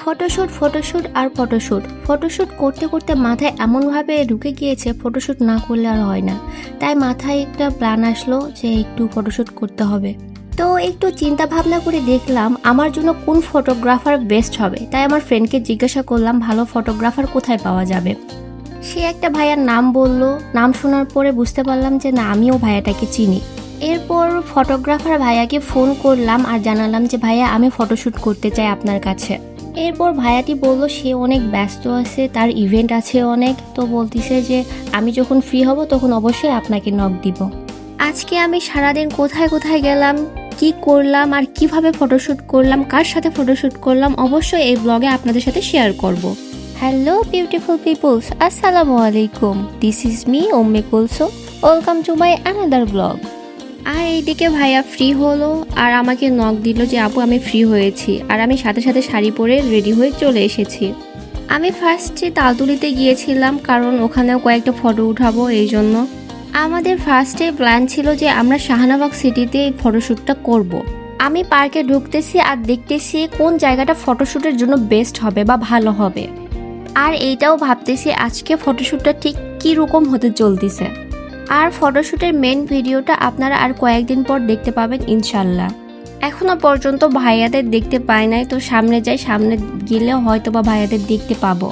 Photoshoot photoshoot আর photoshoot করতে করতে মাথায় এমনভাবে ঢুকে গিয়েছে ফটোশ্যুট না করলে আর হয় না। তাই মাথায় একটা প্ল্যান আসলো যে একটু ফটোশ্যুট করতে হবে। তো একটু চিন্তা ভাবনা করে দেখলাম আমার জন্য কোন ফটোগ্রাফার বেস্ট হবে। তাই আমার ফ্রেন্ডকে জিজ্ঞাসা করলাম ভালো ফটোগ্রাফার কোথায় পাওয়া যাবে। সে একটা ভাইয়ার নাম বলল। নাম শোনার পরে বুঝতে পারলাম যে না, আমিও ভাইয়াটাকে চিনি। এরপর ফটোগ্রাফার ভাইয়াকে ফোন করলাম আর জানালাম যে ভাইয়া আমি ফটোশ্যুট করতে চাই আপনার কাছে। এরপর ভাইয়াটি বলল সে অনেক ব্যস্ত আছে, তার ইভেন্ট আছে অনেক, তো বলতিছে যে আমি যখন ফ্রি হব তখন অবশ্যই আপনাকে নক দিব। আজকে আমি সারাদিন কোথায় কোথায় গেলাম, কি করলাম আর কিভাবে ফটোশ্যুট করলাম, কার সাথে ফটোশ্যুট করলাম, অবশ্যই এই ব্লগে আপনাদের সাথে শেয়ার করব। হ্যালো বিউটিফুল পিপলস, আসসালামু আলাইকুম। This is me Umme Kulsum. Welcome to my another blog. আর এইদিকে ভাইয়া ফ্রি হলো আর আমাকে নক দিল যে আপু আমি ফ্রি হয়েছি। আর আমি সাথে সাথে শাড়ি পরে রেডি হয়ে চলে এসেছি। আমি ফার্স্টে তালতুলিতে গিয়েছিলাম কারণ ওখানেও কয়েকটা ফটো উঠাবো, এই জন্য। আমাদের ফার্স্টে প্ল্যান ছিল যে আমরা শাহনাবাগ সিটিতে এই ফটোশ্যুটটা করব। আমি পার্কে ঢুকতেছি আর দেখতেছি কোন জায়গাটা ফটোশ্যুটের জন্য বেস্ট হবে বা ভালো হবে। আর এইটাও ভাবতেছি আজকে ফটোশ্যুটটা ঠিক কী রকম হতে চলতেছে। আর ফটোশ্যুটের মেন ভিডিওটা আপনারা আর কয়েকদিন পর দেখতে পাবেন ইনশাল্লাহ। এখনো পর্যন্ত ভাইয়াদের দেখতে পাই নাই, তো সামনে যাই, সামনে গেলে হয়তো বা ভাইয়াদের দেখতে পাবো।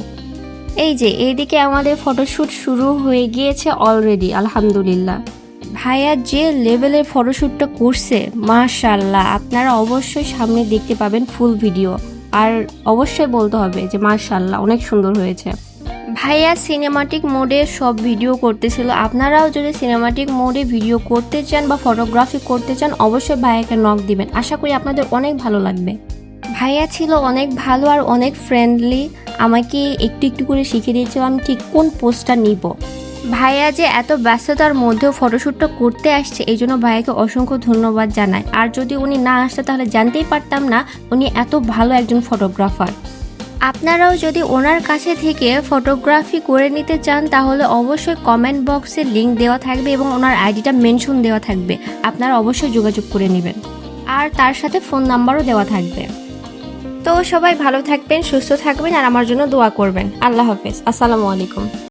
এই যে এইদিকে আমাদের ফটোশ্যুট শুরু হয়ে গিয়েছে অলরেডি, আলহামদুলিল্লাহ। ভাইয়া যে লেভেলের ফটোশ্যুটটা করছে মাশাআল্লাহ, আপনারা অবশ্যই সামনে দেখতে পাবেন ফুল ভিডিও। আর অবশ্যই বলতে হবে যে মাশাআল্লাহ অনেক সুন্দর হয়েছে। ভাইয়া সিনেমাটিক মোডে সব ভিডিও করতেছিল। আপনারাও যদি সিনেমাটিক মোডে ভিডিও করতে চান বা ফটোগ্রাফি করতে চান অবশ্যই ভাইয়াকে নক দিবেন, আশা করি আপনাদের অনেক ভালো লাগবে। ভাইয়া ছিল অনেক ভালো আর অনেক ফ্রেন্ডলি, আমাকে একটু একটু করে শিখিয়ে দিয়েছিল আমি ঠিক কোন পোস্টটা নিব। ভাইয়া যে এত ব্যস্ততার মধ্যেও ফটোশ্যুটটা করতে আসছে, এই জন্য ভাইয়াকে অসংখ্য ধন্যবাদ জানাই। আর যদি উনি না আসতো তাহলে জানতেই পারতাম না উনি এত ভালো একজন ফটোগ্রাফার। আপনারাও যদি ওনার কাছে থেকে ফটোগ্রাফি করে নিতে চান তাহলে অবশ্যই কমেন্ট বক্সে লিংক দেওয়া থাকবে এবং ওনার আইডিটা মেনশন দেওয়া থাকবে, আপনারা অবশ্যই যোগাযোগ করে নেবেন। আর তার সাথে ফোন নাম্বারও দেওয়া থাকবে। তো সবাই ভালো থাকবেন, সুস্থ থাকবেন আর আমার জন্য দোয়া করবেন। আল্লাহ হাফেজ, আসসালামু আলাইকুম।